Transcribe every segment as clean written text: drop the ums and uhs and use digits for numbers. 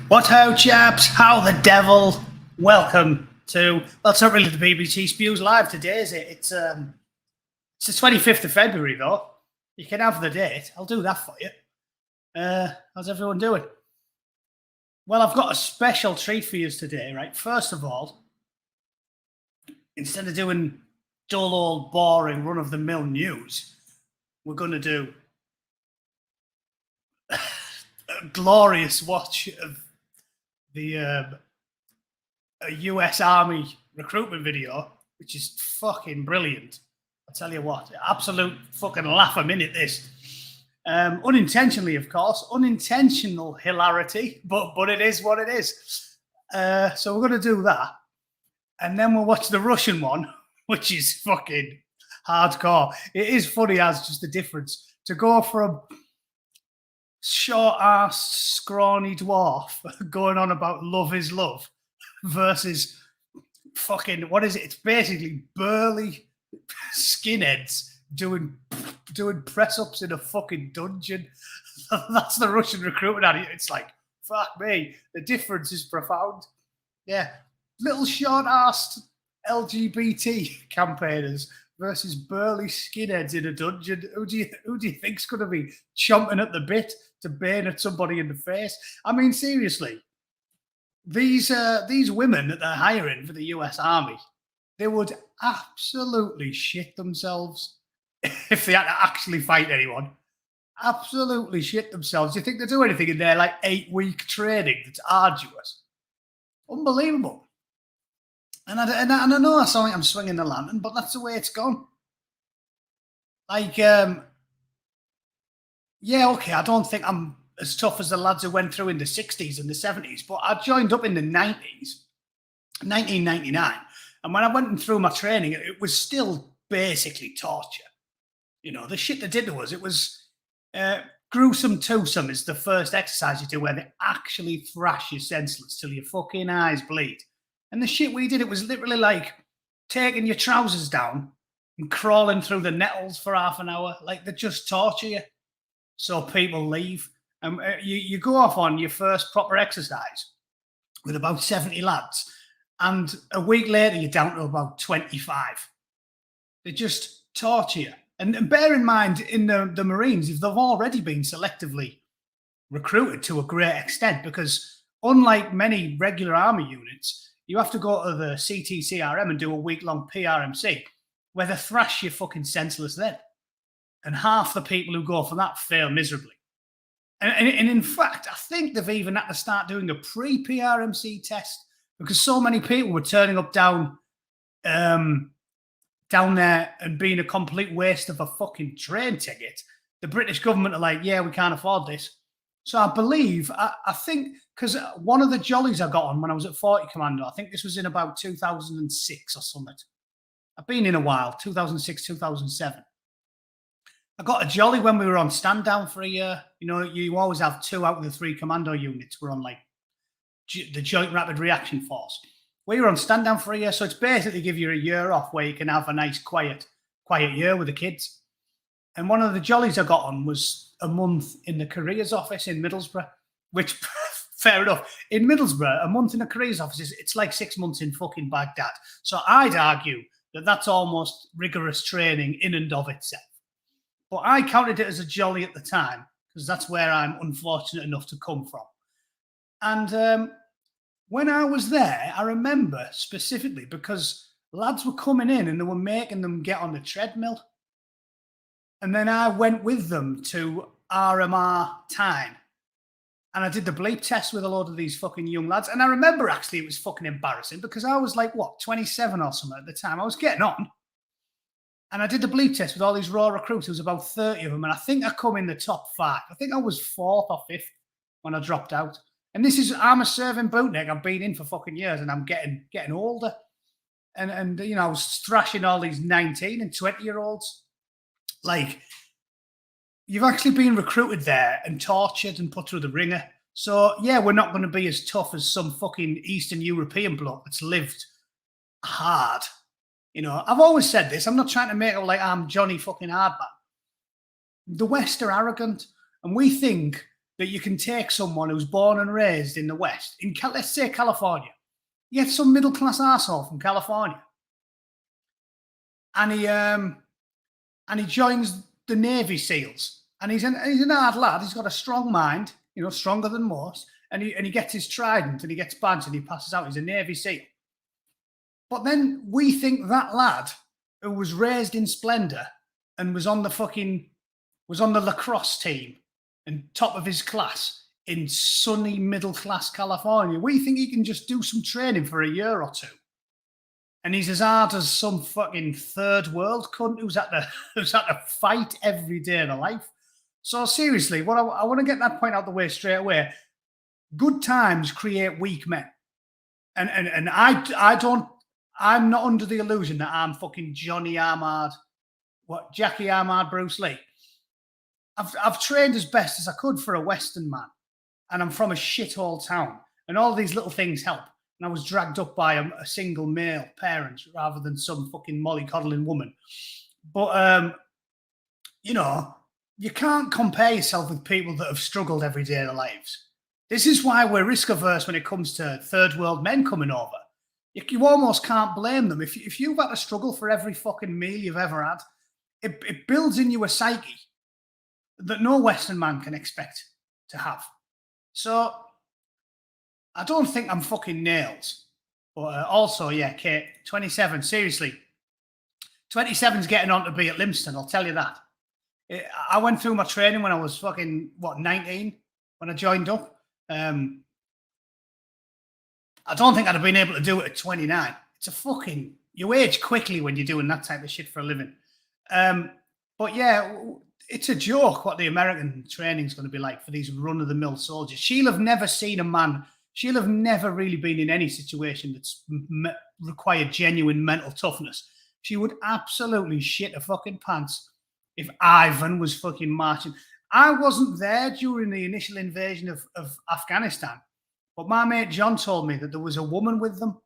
What ho, chaps? How the devil? Welcome to, well, it's not really the BBC Spews Live today, is it? It's the 25th of February, though. You can have the date. I'll do that for you. How's everyone doing? Well, I've got a special treat for you today, right? First of all, instead of doing dull, old, boring, run-of-the-mill news, we're going to do a glorious watch of the US Army recruitment video, which is fucking brilliant. I'll tell you what, absolute fucking laugh a minute, this. Unintentionally, of course, unintentional hilarity, but it is what it is. So we're going to do that. And then we'll watch the Russian one, which is fucking hardcore. It is funny as just the difference. To go from short-ass, scrawny dwarf going on about love is love versus fucking, what is it? It's basically burly skinheads doing press-ups in a fucking dungeon. That's the Russian recruitment. It's like, fuck me, the difference is profound. Yeah, little short-assed LGBT campaigners versus burly skinheads in a dungeon. Who do you think's going to be chomping at the bit to bayonet somebody in the face? I mean, seriously, these women that they're hiring for the US Army, they would absolutely shit themselves if they had to actually fight anyone. Absolutely shit themselves. Do you think they do anything in their like 8-week training that's arduous? Unbelievable. And I know I sound like I'm swinging the lantern, but that's the way it's gone. Like, yeah, okay, I don't think I'm as tough as the lads who went through in the 60s and the 70s, but I joined up in the 90s, 1999. And when I went through my training, it was still basically torture. You know, the shit they did to us, it was gruesome twosome is the first exercise you do where they actually thrash you senseless till your fucking eyes bleed. And the shit we did, it was literally like taking your trousers down and crawling through the nettles for half an hour. Like, they just torture you. So people leave. And you go off on your first proper exercise with about 70 lads. And a week later, you're down to about 25. They just torture you. And bear in mind, in the Marines, if they've already been selectively recruited to a great extent, because unlike many regular army units, you have to go to the CTCRM and do a week-long PRMC where they thrash you fucking senseless then. And half the people who go for that fail miserably. And in fact, I think they've even had to start doing a pre-PRMC test because so many people were turning up down there and being a complete waste of a fucking train ticket. The British government are like, yeah, we can't afford this. So I believe, I think, because one of the jollies I got on when I was at 40 Commando, I think this was in about 2006 or something. I've been in a while, 2006, 2007. I got a jolly when we were on stand down for a year. You know, you always have 2 out of the 3 Commando units were on like the Joint Rapid Reaction Force. We were on stand down for a year, so it's basically give you a year off where you can have a nice quiet year with the kids. And one of the jollies I got on was a month in the careers office in Middlesbrough, which, fair enough, in Middlesbrough, a month in a careers office, it's like 6 months in fucking Baghdad. So I'd argue that that's almost rigorous training in and of itself. But I counted it as a jolly at the time because that's where I'm unfortunate enough to come from. And when I was there, I remember specifically because lads were coming in and they were making them get on the treadmill. And then I went with them to RMR time. And I did the bleep test with a load of these fucking young lads. And I remember actually it was fucking embarrassing because I was like, what, 27 or something at the time. I was getting on. And I did the bleep test with all these raw recruits. There was about 30 of them. And I think I come in the top 5. I think I was 4th or 5th when I dropped out. And I'm a serving bootneck. I've been in for fucking years and I'm getting older. And you know, I was thrashing all these 19 and 20-year-olds. Like, you've actually been recruited there and tortured and put through the ringer. So, yeah, we're not going to be as tough as some fucking Eastern European bloke that's lived hard. You know, I've always said this. I'm not trying to make it like I'm Johnny fucking Hardman. The West are arrogant, and we think that you can take someone who's born and raised in the West, in let's say California, you get some middle class arsehole from California, and he joins the Navy SEALs, and he's an hard lad. He's got a strong mind, you know, stronger than most, and he gets his trident and he gets badged and he passes out. He's a Navy SEAL. But then we think that lad who was raised in splendor and was on the lacrosse team and top of his class in sunny middle class California, we think he can just do some training for a year or two. And he's as hard as some fucking third world cunt who's had to fight every day of their life. So seriously, what I want to get that point out the way straight away. Good times create weak men. And I'm not under the illusion that I'm fucking Johnny Armard, Jackie Armard, Bruce Lee. I've trained as best as I could for a Western man, and I'm from a shithole town, and all these little things help. And I was dragged up by a single male parent rather than some fucking mollycoddling woman. But you know, you can't compare yourself with people that have struggled every day of their lives. This is why we're risk averse when it comes to third world men coming over. You almost can't blame them. If you've had to struggle for every fucking meal you've ever had, it builds in you a psyche that no Western man can expect to have. So I don't think I'm fucking nails. But also, yeah, Kate, 27, seriously. 27's getting on to be at Limpston, I'll tell you that. I went through my training when I was fucking, 19, when I joined up. I don't think I'd have been able to do it at 29. It's a fucking, you age quickly when you're doing that type of shit for a living. But yeah, it's a joke what the American training is going to be like for these run-of-the-mill soldiers. She'll have never seen a man, she'll have never really been in any situation that's required genuine mental toughness. She would absolutely shit her fucking pants if Ivan was fucking marching. I wasn't there during the initial invasion of Afghanistan, but my mate John told me that there was a woman with them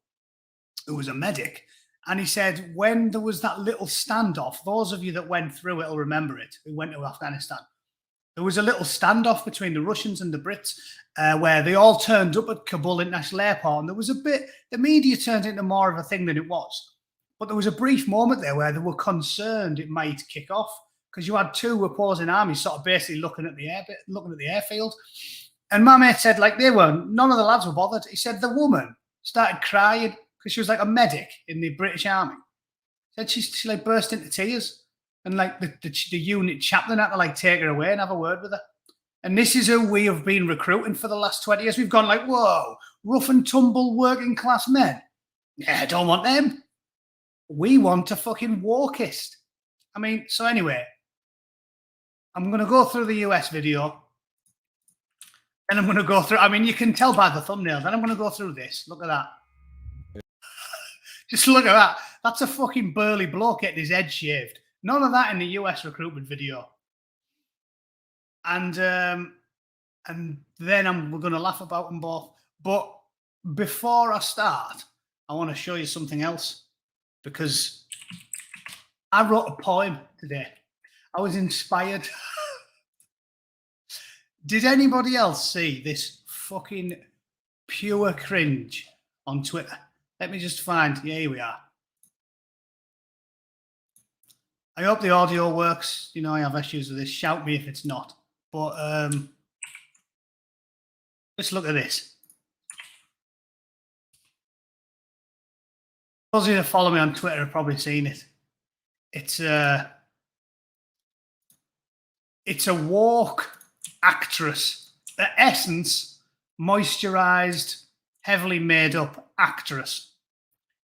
who was a medic. And he said when there was that little standoff, those of you that went through it will remember it, who went to Afghanistan. There was a little standoff between the Russians and the Brits where they all turned up at Kabul International Airport. And there was a bit, the media turned into more of a thing than it was. But there was a brief moment there where they were concerned it might kick off because you had two opposing armies sort of basically looking at the airfield. And my mate said, like, none of the lads were bothered. He said the woman started crying because she was like a medic in the British Army. Said she like burst into tears, and like the unit chaplain had to like take her away and have a word with her. And this is who we have been recruiting for the last 20 years. We've gone like, whoa, rough and tumble working class men. Yeah, I don't want them. We want a fucking warkist. I mean, so anyway, I'm going to go through the US video. And I'm going to go through, I mean, you can tell by the thumbnail. Then I'm going to go through this. Look at that. Just look at that. That's a fucking burly bloke getting his head shaved. None of that in the US recruitment video. And then we're going to laugh about them both. But before I start, I want to show you something else. Because I wrote a poem today. I was inspired. Did anybody else see this fucking pure cringe on Twitter? Let me just find, yeah, here we are. I hope the audio works. You know, I have issues with this. Shout me if it's not. But let's look at this. Those of you that follow me on Twitter have probably seen it. It's a walk actress, the essence, moisturized, heavily made up actress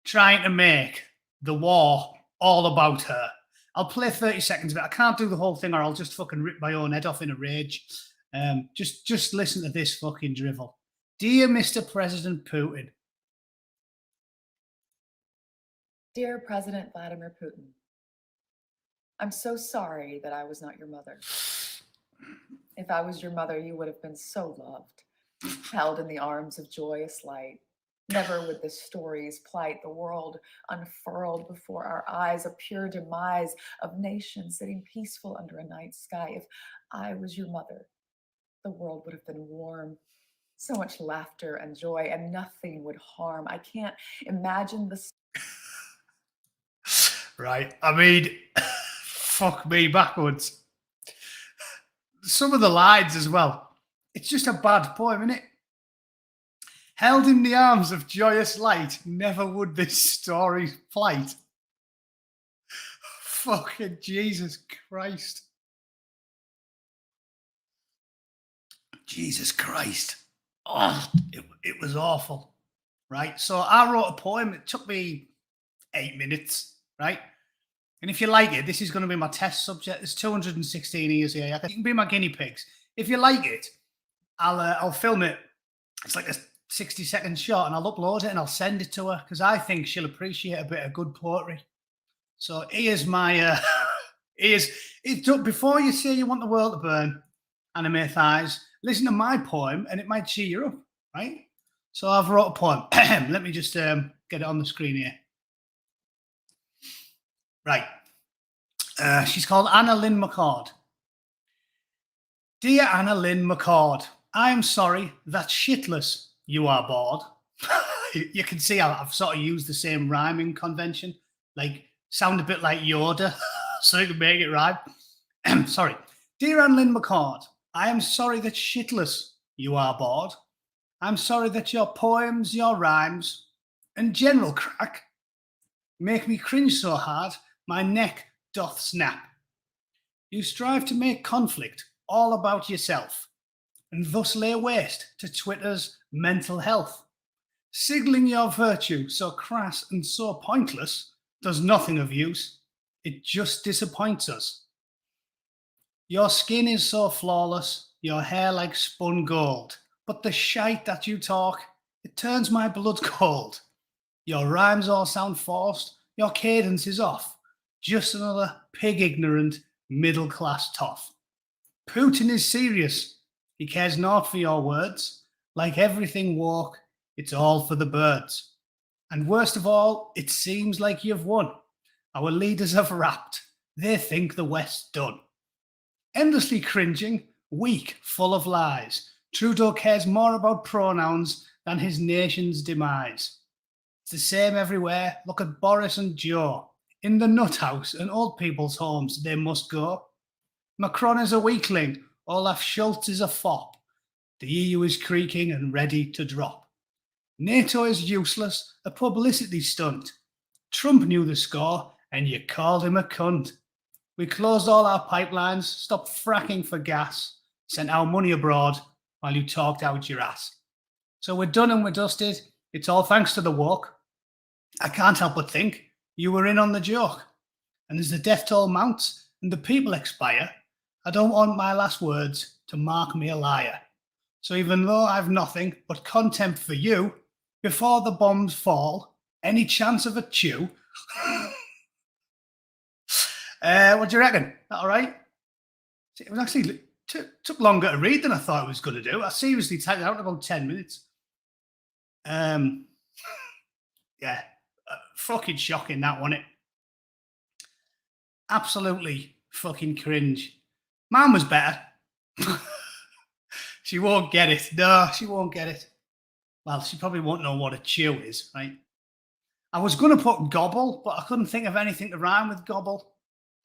trying to make the war all about her. I'll play 30 seconds of it. I can't do the whole thing or I'll just fucking rip my own head off in a rage. Just listen to this fucking drivel. Dear Mr. President Putin. Dear President Vladimir Putin, I'm so sorry that I was not your mother. If I was your mother, you would have been so loved, held in the arms of joyous light. Never would the stories plight the world unfurled before our eyes, a pure demise of nations sitting peaceful under a night sky. If I was your mother, the world would have been warm. So much laughter and joy, and nothing would harm. I can't imagine the Right. I mean, fuck me backwards. Some of the lines as well. It's just a bad poem, isn't it? Held in the arms of joyous light, never would this story plight. Fucking Jesus Christ. Jesus Christ. Oh, it was awful. Right. So I wrote a poem. It took me 8 minutes. Right. And if you like it, this is going to be my test subject. There's 216 ears here. You can be my guinea pigs. If you like it, I'll film it. It's like a 60-second shot, and I'll upload it and I'll send it to her because I think she'll appreciate a bit of good poetry. So here's my before you say you want the world to burn, anime thighs, listen to my poem and it might cheer you up, right? So I've wrote a poem. Let me just get it on the screen here. Right. She's called Anna Lynn McCord. Dear Anna Lynn McCord, I am sorry that shitless you are bored. You can see I've sort of used the same rhyming convention, like sound a bit like Yoda, so you can make it rhyme. Sorry. Dear Anna Lynn McCord, I am sorry that shitless you are bored. I'm sorry that your poems, your rhymes, and general crack make me cringe so hard my neck doth snap. You strive to make conflict all about yourself, and thus lay waste to Twitter's mental health. Signaling your virtue so crass and so pointless does nothing of use. It just disappoints us. Your skin is so flawless, your hair like spun gold, but the shite that you talk, it turns my blood cold. Your rhymes all sound forced, your cadence is off. Just another pig-ignorant, middle-class toff. Putin is serious. He cares not for your words. Like everything woke, it's all for the birds. And worst of all, it seems like you've won. Our leaders have rapped. They think the West's done. Endlessly cringing, weak, full of lies. Trudeau cares more about pronouns than his nation's demise. It's the same everywhere. Look at Boris and Joe. In the nut house and old people's homes, they must go. Macron is a weakling. Olaf Schultz is a fop. The EU is creaking and ready to drop. NATO is useless, a publicity stunt. Trump knew the score, and you called him a cunt. We closed all our pipelines, stopped fracking for gas, sent our money abroad while you talked out your ass. So we're done and we're dusted. It's all thanks to the woke. I can't help but think you were in on the joke. And as the death toll mounts and the people expire, I don't want my last words to mark me a liar. So even though I've nothing but contempt for you, before the bombs fall, any chance of a chew? What do you reckon? All right? It was actually took longer to read than I thought it was going to do. I seriously typed it out in about 10 minutes. Yeah, fucking shocking that, wasn't it? Absolutely fucking cringe. Mine was better. She won't get it. No, she won't get it. Well, she probably won't know what a chew is, right? I was going to put gobble, but I couldn't think of anything to rhyme with gobble.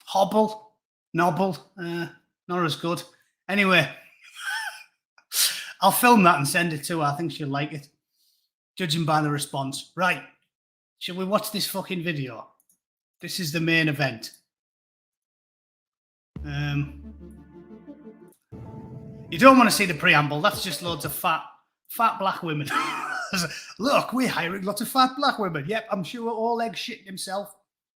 Hobble, nobble, not as good. Anyway, I'll film that and send it to her. I think she'll like it, judging by the response. Right, shall we watch this fucking video? This is the main event. You don't want to see the preamble. That's just loads of fat black women. Look, we're hiring lots of fat black women. Yep, I'm sure Oleg shitting himself.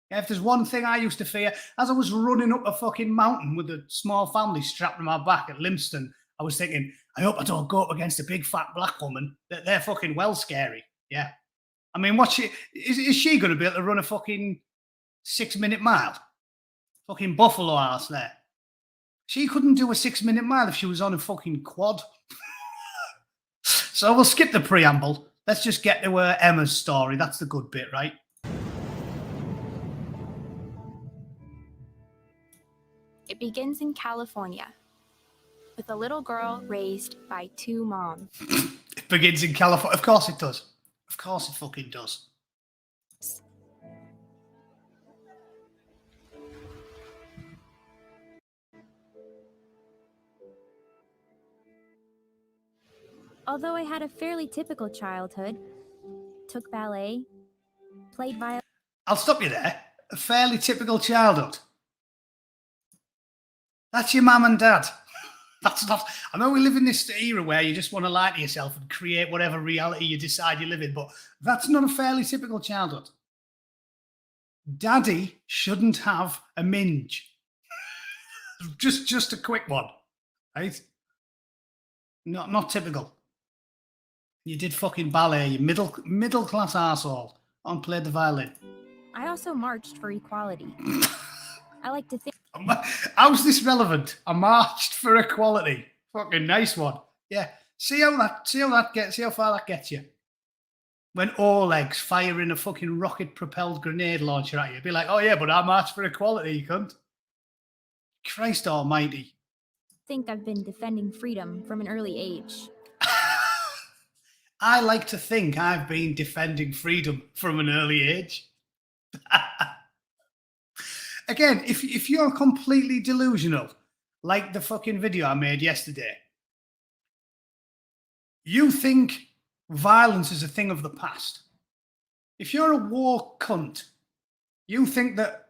Yeah, if there's one thing I used to fear, as I was running up a fucking mountain with a small family strapped to my back at Limpston, I was thinking, I hope I don't go up against a big fat black woman. They're fucking well scary. Yeah. I mean, is she going to be able to run a fucking 6-minute mile? Fucking buffalo ass there. She couldn't do a 6-minute mile if she was on a fucking quad. So we'll skip the preamble. Let's just get to Emma's story. That's the good bit, right? It begins in California. with a little girl raised by 2 moms. It begins in California. Of course it does. Of course it fucking does. Although I had a fairly typical childhood, took ballet, played violin. I'll stop you there. A fairly typical childhood. That's your mum and dad. That's not. I know we live in this era where you just want to lie to yourself and create whatever reality you decide you live in, but that's not a fairly typical childhood. Daddy shouldn't have a minge. just a quick one, right? Not typical. You did fucking ballet, you middle class arsehole, and played the violin. I also marched for equality. I like to think. How's this relevant? I marched for equality. Fucking nice one. Yeah. See how far that gets you. When Oleg's firing a fucking rocket-propelled grenade launcher at you, be like, oh yeah, but I marched for equality, you cunt. Christ almighty. Think I've been defending freedom from an early age. I like to think I've been defending freedom from an early age. Again, if you're completely delusional, like the fucking video I made yesterday, you think violence is a thing of the past. If you're a war cunt, you think that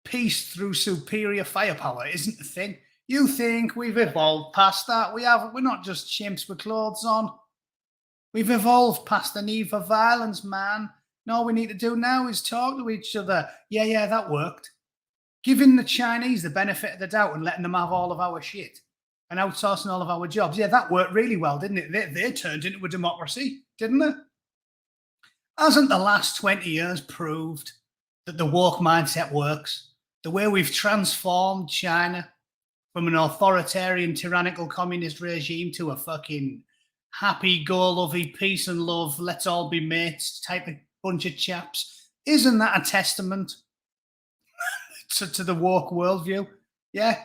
peace through superior firepower isn't a thing. You think we've evolved past that. We're not just chimps with clothes on. We've evolved past the need for violence, man. And all we need to do now is talk to each other. Yeah, that worked. Giving the Chinese the benefit of the doubt and letting them have all of our shit and outsourcing all of our jobs. Yeah, that worked really well, didn't it? They turned into a democracy, didn't they? Hasn't the last 20 years proved that the woke mindset works? The way we've transformed China from an authoritarian, tyrannical communist regime to a fucking happy-go-lovey, peace and love, let's all be mates type of bunch of chaps. Isn't that a testament to the woke worldview? Yeah.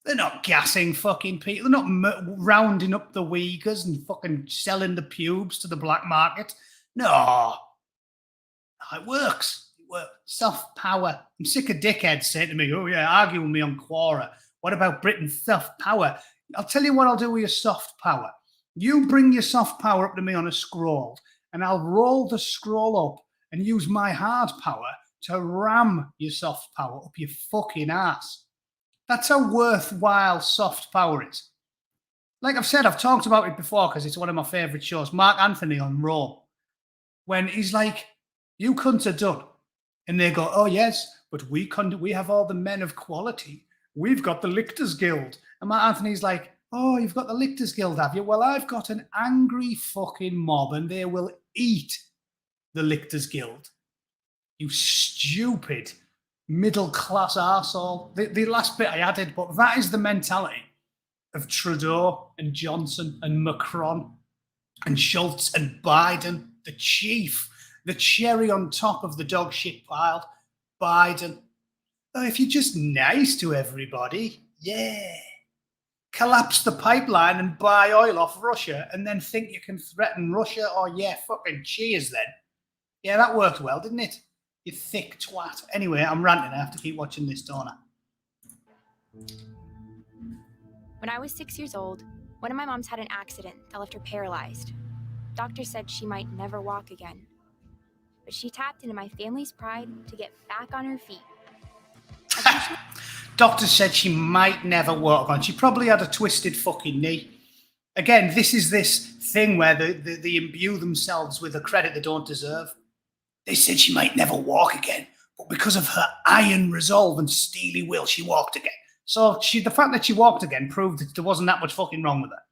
They're not gassing fucking people. They're not rounding up the Uyghurs and fucking selling the pubes to the black market. No. It works. It works. Soft power. I'm sick of dickheads saying to me, oh yeah, argue with me on Quora. What about Britain's soft power? I'll tell you what I'll do with your soft power. You bring your soft power up to me on a scroll, and I'll roll the scroll up and use my hard power to ram your soft power up your fucking ass. That's how worthwhile soft power is. Like I've said, I've talked about it before because it's one of my favourite shows. Mark Anthony on Raw. When he's like, you cunts are done. And they go, oh yes, but we have all the men of quality. We've got the Lictors Guild. And Mark Anthony's like, oh, you've got the Lictors Guild, have you? Well, I've got an angry fucking mob and they will eat the Lictors Guild. You stupid middle-class arsehole. The last bit I added, but that is the mentality of Trudeau and Johnson and Macron and Schultz and Biden, the chief, the cherry on top of the dog shit pile, Biden. Oh, if you're just nice to everybody, yeah. Collapse the pipeline and buy oil off Russia and then think you can threaten Russia? Oh, yeah, fucking cheers then. Yeah, that worked well, didn't it? You thick twat. Anyway, I'm ranting. I have to keep watching this, don't I? When I was 6 years old, one of my moms had an accident that left her paralyzed. Doctors said she might never walk again. But she tapped into my family's pride to get back on her feet. Doctors said she might never walk on. She probably had a twisted fucking knee. Again, this is this thing where they imbue themselves with a credit they don't deserve. They said she might never walk again, but because of her iron resolve and steely will, she walked again. So the fact that she walked again proved that there wasn't that much fucking wrong with her.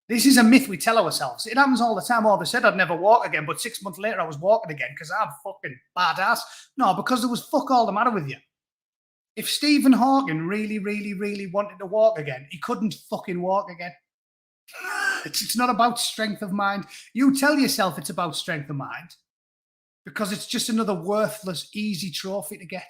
This is a myth we tell ourselves. It happens all the time. Oh, they said I'd never walk again, but 6 months later I was walking again because I'm fucking badass. No, because there was fuck all the matter with you. If Stephen Hawking really, really, really wanted to walk again, he couldn't fucking walk again. It's not about strength of mind. You tell yourself it's about strength of mind because it's just another worthless, easy trophy to get.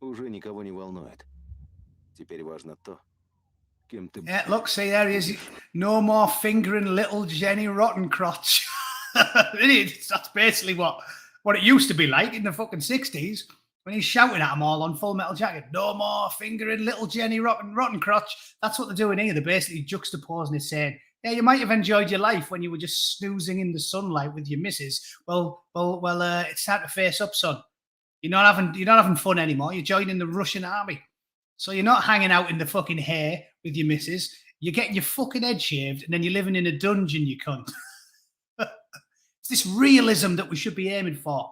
уже никого не волнует. Теперь важно то, кем ты... Yeah, look, see, there he is. No more fingering little Jenny Rottencrotch. That's basically what it used to be like in the fucking 60s when he's shouting at them all on Full Metal Jacket. No more fingering little Jenny Rottencrotch. That's what they're doing here. They're basically juxtaposing it, saying, yeah, you might have enjoyed your life when you were just snoozing in the sunlight with your missus. Well, it's time to face up, son. You're not having fun anymore. You're joining the Russian army. So you're not hanging out in the fucking hair with your missus. You're getting your fucking head shaved and then you're living in a dungeon, you cunt. It's this realism that we should be aiming for.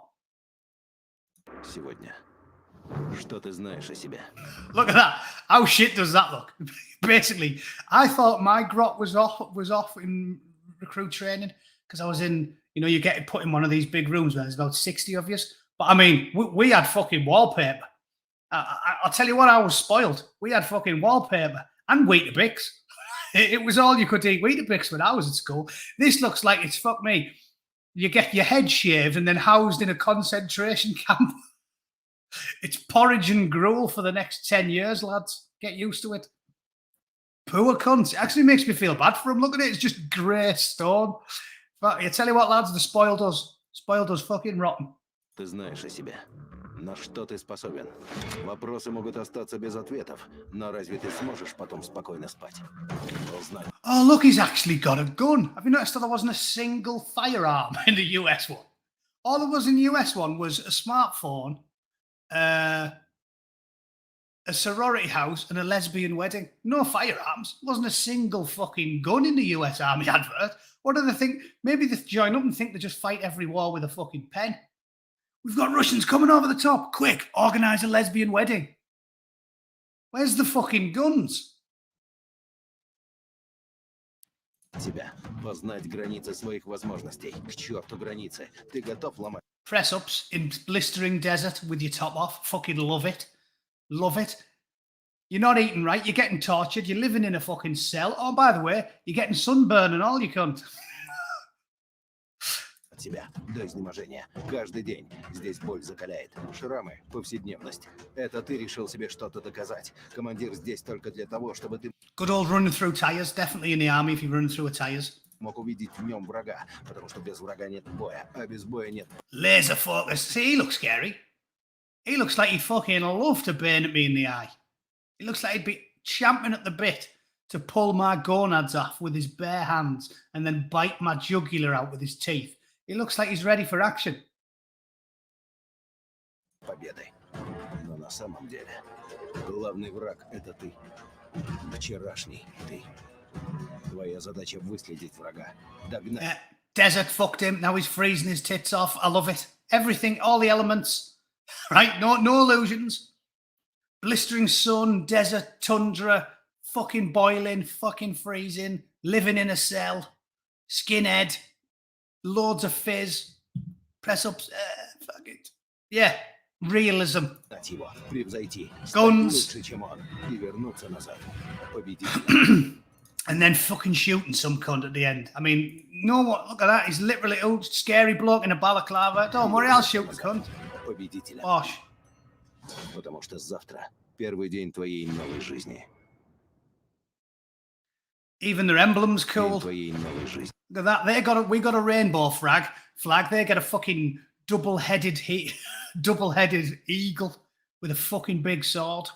Сегодня. Что ты знаешь о себе? Look at that. How shit does that look? Basically, I thought my grot was off in recruit training because I was in, you get put in one of these big rooms where there's about 60 of you. But I mean, we had fucking wallpaper. I'll tell you what, I was spoiled. We had fucking wallpaper and Weetabix. It was all you could eat Weetabix when I was at school. This looks like it's, fuck me, you get your head shaved and then housed in a concentration camp. It's porridge and gruel for the next 10 years, lads. Get used to it. Poor cunts. It actually makes me feel bad for him. Look at it. It's just grey stone. But I tell you what, lads, the spoiled us. Spoiled us fucking rotten. Ты знаешь о себе. На что ты способен? Вопросы могут остаться без ответов, но разве ты сможешь потом спокойно спать? Узнай. Oh, look, he's actually got a gun. Have you noticed that there wasn't a single firearm in the US one? All there was in the US one was a smartphone, a sorority house, and a lesbian wedding. No firearms. There wasn't a single fucking gun in the US Army advert. What do they think? Maybe they join up and think they just fight every war with a fucking pen. We've got Russians coming over the top. Quick, organise a lesbian wedding. Where's the fucking guns? Тебя. Познать границы своих возможностей. К черту границы. Ты готов ломать? Press ups in blistering desert with your top off. Fucking love it. Love it. You're not eating right. You're getting tortured. You're living in a fucking cell. Oh, by the way, you're getting sunburn and all, you cunt. От себя до изнеможения. Каждый день. Здесь боль закаляет. Шрамы, повседневность. Это ты решил себе что-то доказать. Командир здесь только для того, чтобы ты... Good old running through tires. Definitely in the army if you're running through tires. Мог увидеть в нем врага, потому что без врага нет боя, а без боя нет... Laser focus. See, he looks scary. He looks like he'd fucking love to burn at me in the eye. He looks like he'd be champing at the bit to pull my gonads off with his bare hands and then bite my jugular out with his teeth. He looks like he's ready for action. Победой. Но на самом деле, главный враг — это ты. Вчерашний ты. Твоя задача — выследить врага, догнать. Desert fucked him. Now he's freezing his tits off. I love it. Everything, all the elements. Right? No illusions. Blistering sun, desert, tundra, fucking boiling, fucking freezing, living in a cell, skinhead, loads of fizz, press ups, fuck it. Yeah, realism. Его, превзойти, Guns. лучше, чем он, и вернуться назад. Победитель. And then fucking shooting some cunt at the end. I mean, no one, look at that. He's literally a scary bloke in a balaclava. Don't worry, I'll shoot the cunt. Победителя. Bosh. Потому что завтра первый день твоей новой жизни. Even their emblem's cool. День твоей новой жизни. Look at that. We got a rainbow flag. They get a fucking double-headed eagle with a fucking big sword.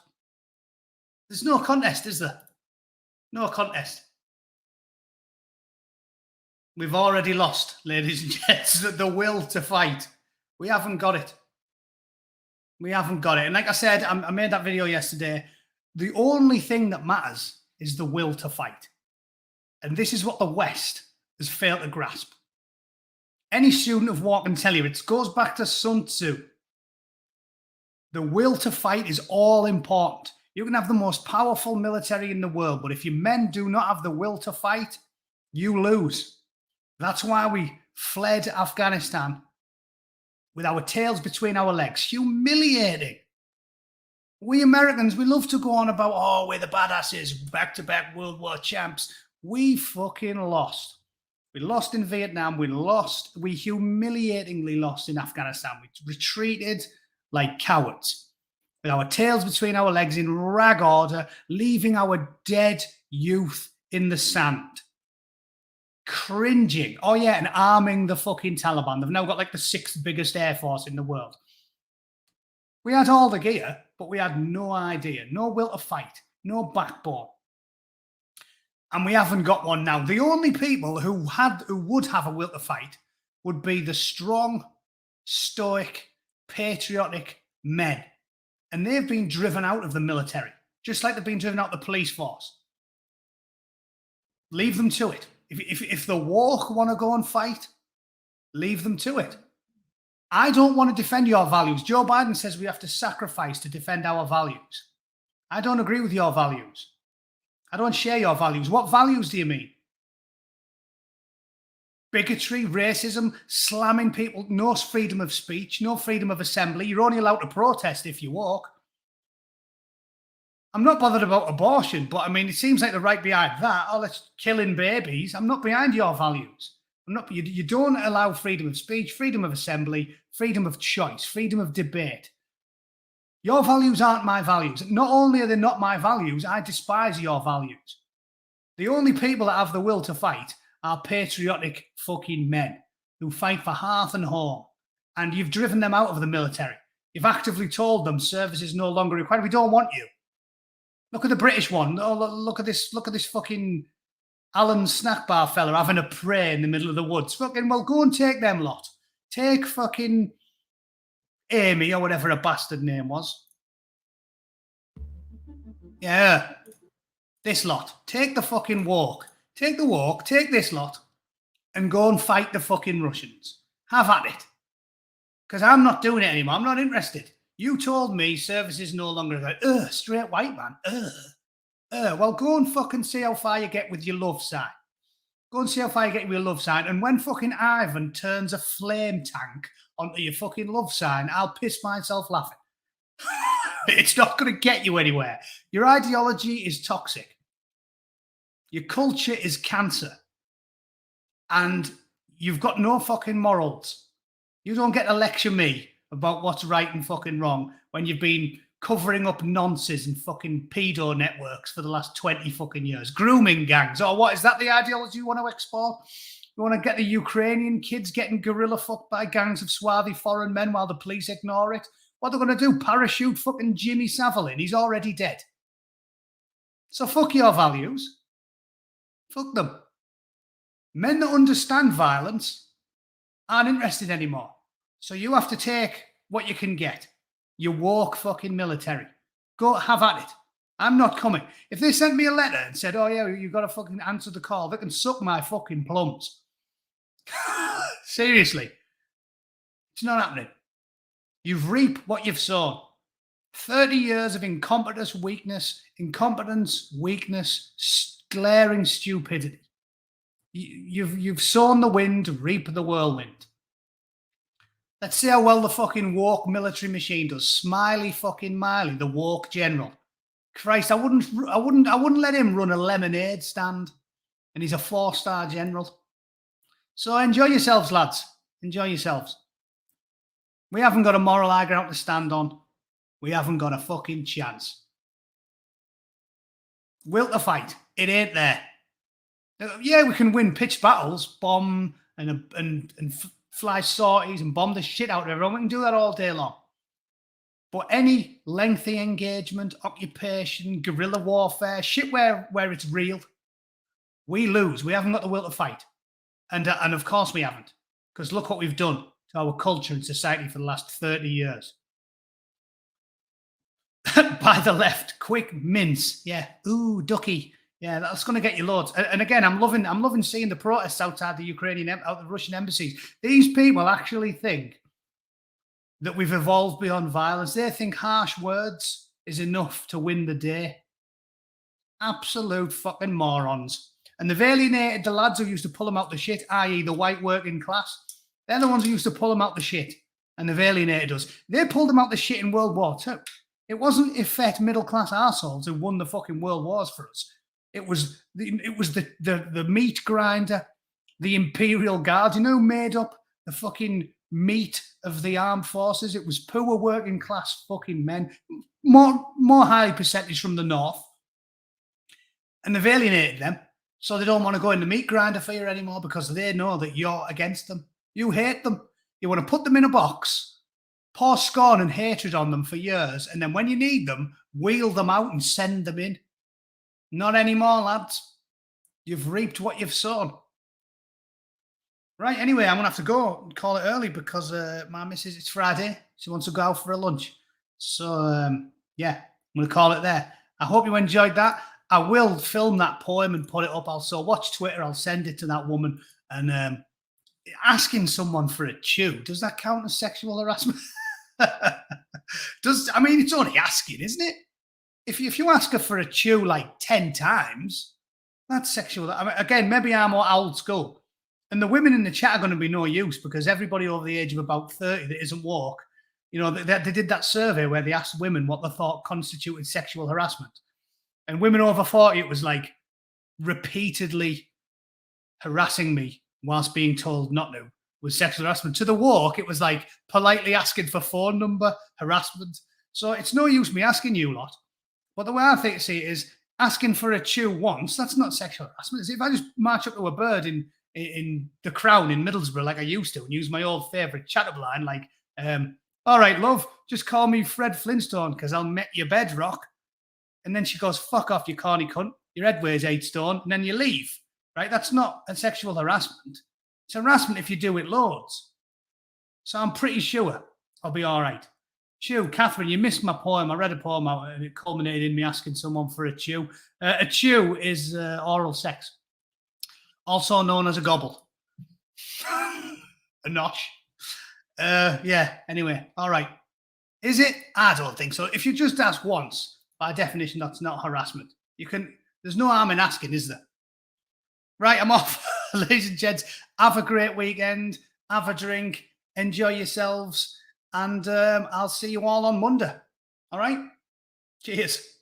There's no contest, is there? No contest. We've already lost, ladies and gents, the will to fight. We haven't got it. We haven't got it. And like I said, I made that video yesterday. The only thing that matters is the will to fight. And this is what the West has failed to grasp. Any student of war can tell you, it goes back to Sun Tzu. The will to fight is all important. You can have the most powerful military in the world, but if your men do not have the will to fight, you lose. That's why we fled Afghanistan with our tails between our legs. Humiliating. We Americans, we love to go on about, oh, we're the badasses, back-to-back World War champs. We fucking lost. We lost in Vietnam. We humiliatingly lost in Afghanistan. We retreated like cowards. with our tails between our legs in rag order, leaving our dead youth in the sand. Cringing. Oh, yeah, and arming the fucking Taliban. They've now got like the 6th biggest air force in the world. We had all the gear, but we had no idea, no will to fight, no backbone. And we haven't got one now. The only people who would have a will to fight would be the strong, stoic, patriotic men. And they've been driven out of the military, just like they've been driven out of the police force. Leave them to it. If the woke want to go and fight, leave them to it. I don't want to defend your values. Joe Biden says we have to sacrifice to defend our values. I don't agree with your values. I don't share your values. What values do you mean? Bigotry, racism, slamming people, no freedom of speech, no freedom of assembly. You're only allowed to protest if you walk. I'm not bothered about abortion, but I mean, it seems like they're right behind that. Oh, let's killing babies. I'm not behind your values. You don't allow freedom of speech, freedom of assembly, freedom of choice, freedom of debate. Your values aren't my values. Not only are they not my values, I despise your values. The only people that have the will to fight are patriotic fucking men who fight for hearth and home. And you've driven them out of the military. You've actively told them service is no longer required. We don't want you. Look at the British one. Oh, look at this fucking Alan snack bar fella having a prayer in the middle of the woods. Fucking, well, go and take them lot. Take fucking Amy or whatever her bastard name was. Yeah. This lot. Take the fucking walk. Take the walk. Take this lot. And go and fight the fucking Russians. Have at it. Because I'm not doing it anymore. I'm not interested. You told me service is no longer like, straight white man. Well, go and fucking see how far you get with your love sign. Go and see how far you get with your love sign. And when fucking Ivan turns a flame tank onto your fucking love sign, I'll piss myself laughing. It's not going to get you anywhere. Your ideology is toxic. Your culture is cancer. And you've got no fucking morals. You don't get to lecture me about what's right and fucking wrong when you've been covering up nonsense and fucking pedo networks for the last 20 fucking years. Grooming gangs. Oh, what? Is that the ideology you want to export? You want to get the Ukrainian kids getting gorilla fucked by gangs of swarthy foreign men while the police ignore it? What they're going to do? Parachute fucking Jimmy Savile in? He's already dead. So fuck your values. Fuck them. Men that understand violence aren't interested anymore. So you have to take what you can get. You woke fucking military. Go have at it. I'm not coming. If they sent me a letter and said, oh yeah, you've got to fucking answer the call, they can suck my fucking plums. Seriously. It's not happening. You've reaped what you've sown. 30 years of incompetence, glaring stupidity. You've sown the wind, reap the whirlwind. Let's see how well the fucking woke military machine does. Smiley fucking Miley, the woke general. Christ, I wouldn't let him run a lemonade stand. And he's a 4-star general. So enjoy yourselves, lads. Enjoy yourselves. We haven't got a moral high ground to stand on. We haven't got a fucking chance. Will to fight. It ain't there. Yeah, we can win pitched battles, bomb and fly sorties and bomb the shit out of everyone. We can do that all day long. But any lengthy engagement, occupation, guerrilla warfare, shit where it's real, we lose. We haven't got the will to fight. And of course we haven't. Because look what we've done to our culture and society for the last 30 years. By the left, quick mince. Yeah. Ooh, ducky. Yeah, that's going to get you loads. And again, I'm loving seeing the protests outside the out the Russian embassies. These people actually think that we've evolved beyond violence. They think harsh words is enough to win the day. Absolute fucking morons. And they've alienated the lads who used to pull them out the shit, i.e. the white working class. They're the ones who used to pull them out the shit. And they've alienated us. They pulled them out the shit in World War II. It wasn't effete middle-class arseholes who won the fucking world wars for us. It was the meat grinder, the Imperial Guard, who made up the fucking meat of the armed forces. It was poor working class fucking men, more high percentage from the north. And they've alienated them. So they don't want to go in the meat grinder for you anymore because they know that you're against them. You hate them. You want to put them in a box, pour scorn and hatred on them for years, and then when you need them, wheel them out and send them in. Not anymore, lads. You've reaped what you've sown. Right, anyway, I'm going to have to go and call it early because my missus, it's Friday. She wants to go out for a lunch. So, yeah, I'm going to call it there. I hope you enjoyed that. I will film that poem and put it up. Also, watch Twitter. I'll send it to that woman. And asking someone for a chew, does that count as sexual harassment? I mean, it's only asking, isn't it? If you ask her for a chew like 10 times, that's sexual. I mean, again, maybe I'm more old school. And the women in the chat are going to be no use because everybody over the age of about 30 that isn't woke, you know, they did that survey where they asked women what they thought constituted sexual harassment. And women over 40, it was like repeatedly harassing me whilst being told not to was sexual harassment. To the woke, it was like politely asking for phone number harassment. So it's no use me asking you lot. But the way I think see it is asking for a chew once, that's not sexual harassment. Is it? If I just march up to a bird in the Crown in Middlesbrough like I used to and use my old favourite chat-up line like, all right, love, just call me Fred Flintstone because I'll met your bedrock. And then she goes, fuck off, you corny cunt. Your head weighs 8 stone. And then you leave, right? That's not a sexual harassment. It's harassment if you do it loads. So I'm pretty sure I'll be all right. Chew, Catherine, you missed my poem. I read a poem out and it culminated in me asking someone for a chew. A chew is oral sex, also known as a gobble. A nosh. Yeah, anyway, all right. Is it? I don't think so. If you just ask once, by definition, that's not harassment. There's no harm in asking, is there? Right, I'm off. Ladies and gents, have a great weekend. Have a drink. Enjoy yourselves. And I'll see you all on Monday. All right? Cheers.